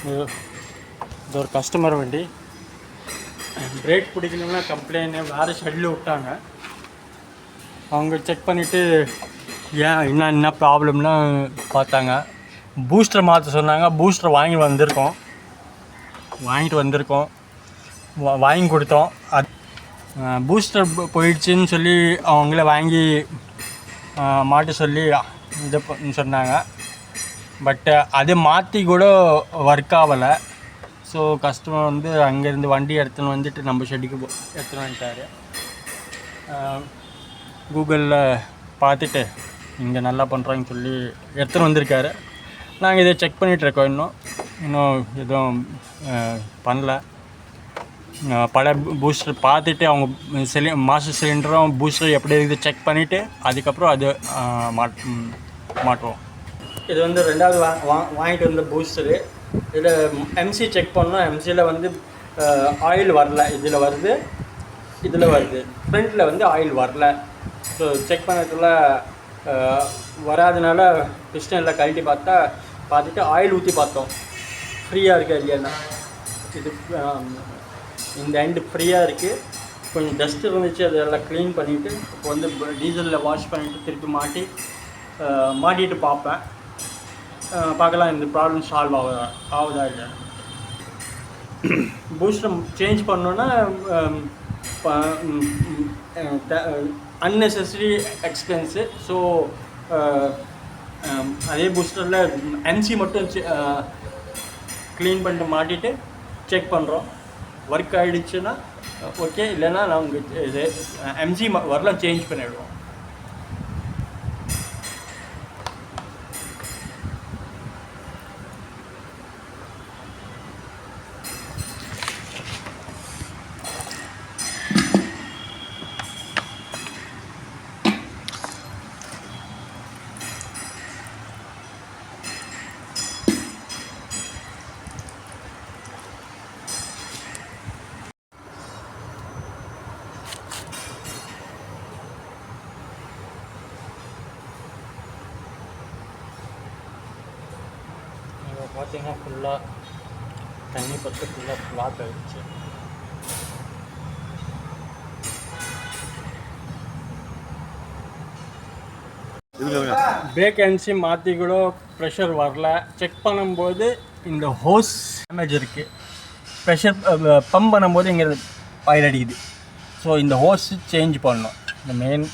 இது ஒரு கஸ்டமர் வண்டி. பிரேக் பிடிக்கணும்னா கம்ப்ளைண்ட் வேறு ஷெட்டில் விட்டாங்க. அவங்க செக் பண்ணிவிட்டு ஏன் என்ன ப்ராப்ளம்னு பார்த்தாங்க. பூஸ்டர் மாற்ற சொன்னாங்க. பூஸ்டர் வாங்கிட்டு வந்திருக்கோம். வாங்கி கொடுத்தோம். அது பூஸ்டர் போயிடுச்சுன்னு சொல்லி அவங்கள வாங்கி மாட்ட சொல்லி இது சொன்னாங்க. பட்டு அது மாற்றி கூட ஒர்க் ஆகலை. ஸோ கஸ்டமர் வந்து அங்கேருந்து வண்டி எடுத்துன்னு வந்துட்டு நம்ம ஷெட்டுக்கு எடுத்துன்னு வந்துட்டார். கூகுளில் பார்த்துட்டு இங்கே நல்லா பண்ணுறாங்கன்னு சொல்லி எடுத்துன்னு வந்திருக்காரு. நாங்கள் இதை செக் பண்ணிகிட்ருக்கோம். இன்னும் எதுவும் பண்ணல. பல பூஸ்டர் பார்த்துட்டு அவங்க மாஸ்டர் சிலிண்டரும் பூஸ்டர் எப்படி இருக்குது செக் பண்ணிவிட்டு அதுக்கப்புறம் அது மாட்டுவோம். இது வந்து ரெண்டாவது வாங்கிட்டு வந்த பூஸ்டரு. இதில் எம்சி செக் பண்ணோம். எம்சியில் வந்து ஆயில் வரல. இதில் வருது. ஃப்ரண்ட்டில் வந்து ஆயில் வரல. ஸோ செக் பண்ணதுல வராதனால பிஸ்டனில் கழட்டி பார்த்துட்டு ஆயில் ஊற்றி பார்த்தோம். ஃப்ரீயாக இருக்குது இல்லையா. இது இந்த எண்டு ஃப்ரீயாக இருக்குது. கொஞ்சம் டஸ்ட் இருந்துச்சு, அதெல்லாம் க்ளீன் பண்ணிவிட்டு இப்போ வந்து டீசலில் வாஷ் பண்ணிவிட்டு திருப்பி மாட்டிட்டு பார்க்கலாம் இந்த ப்ராப்ளம் சால்வ் ஆகுதா இல்லையா. பூஸ்டர் சேஞ்ச் பண்ணோன்னா அன்னெசரி எக்ஸ்பென்ஸு. ஸோ அதே பூஸ்டரில் எம்சி மட்டும் க்ளீன் பண்ணிட்டு மாட்டிட்டு செக் பண்ணுறோம். ஒர்க் ஆகிடுச்சுன்னா ஓகே, இல்லைன்னா நாங்கள் இது எம்சி வரலாம் சேஞ்ச் பண்ணிவிடுவோம். பார்த்தீங்கன்னா ஃபுல்லாக தண்ணி பட்டு ஃபுல்லாக பிளாக் ஆகிடுச்சு. பிரேக் என்சி மாற்றி கூட ப்ரெஷர் வரல. செக் பண்ணும்போது இந்த ஹோஸ் டேமேஜ் இருக்குது. ப்ரெஷர் பம்ப் பண்ணும்போது இங்கே பயிர் அடிக்குது. ஸோ இந்த ஹோஸ் சேஞ்ச் பண்ணணும். இந்த மெயின்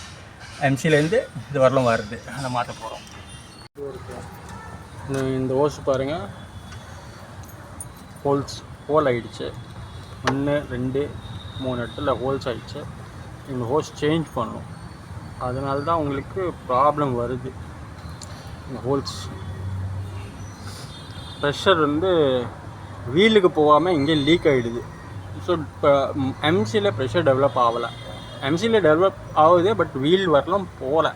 எம்சிலேருந்து இது வரலும் வருது. அதை மாற்ற போகிறோம். இந்த ஹோஸ் பாருங்கள், ஹோல் ஆகிடுச்சு. 1 2 3 இடத்துல ஹோல்ஸ் ஆகிடுச்சு. இந்த ஹோஸ் சேஞ்ச் பண்ணணும். அதனால தான் உங்களுக்கு ப்ராப்ளம் வருது. இந்த ஹோல்ஸ் ப்ரெஷர் வந்து வீலுக்கு போகாமல் இங்கே லீக் ஆகிடுது. ஸோ இப்போ எம்சியில் ப்ரெஷர் டெவலப் ஆகலை. எம்சியில் டெவலப் ஆகுது, பட் வீல் வரலாம் போகலை.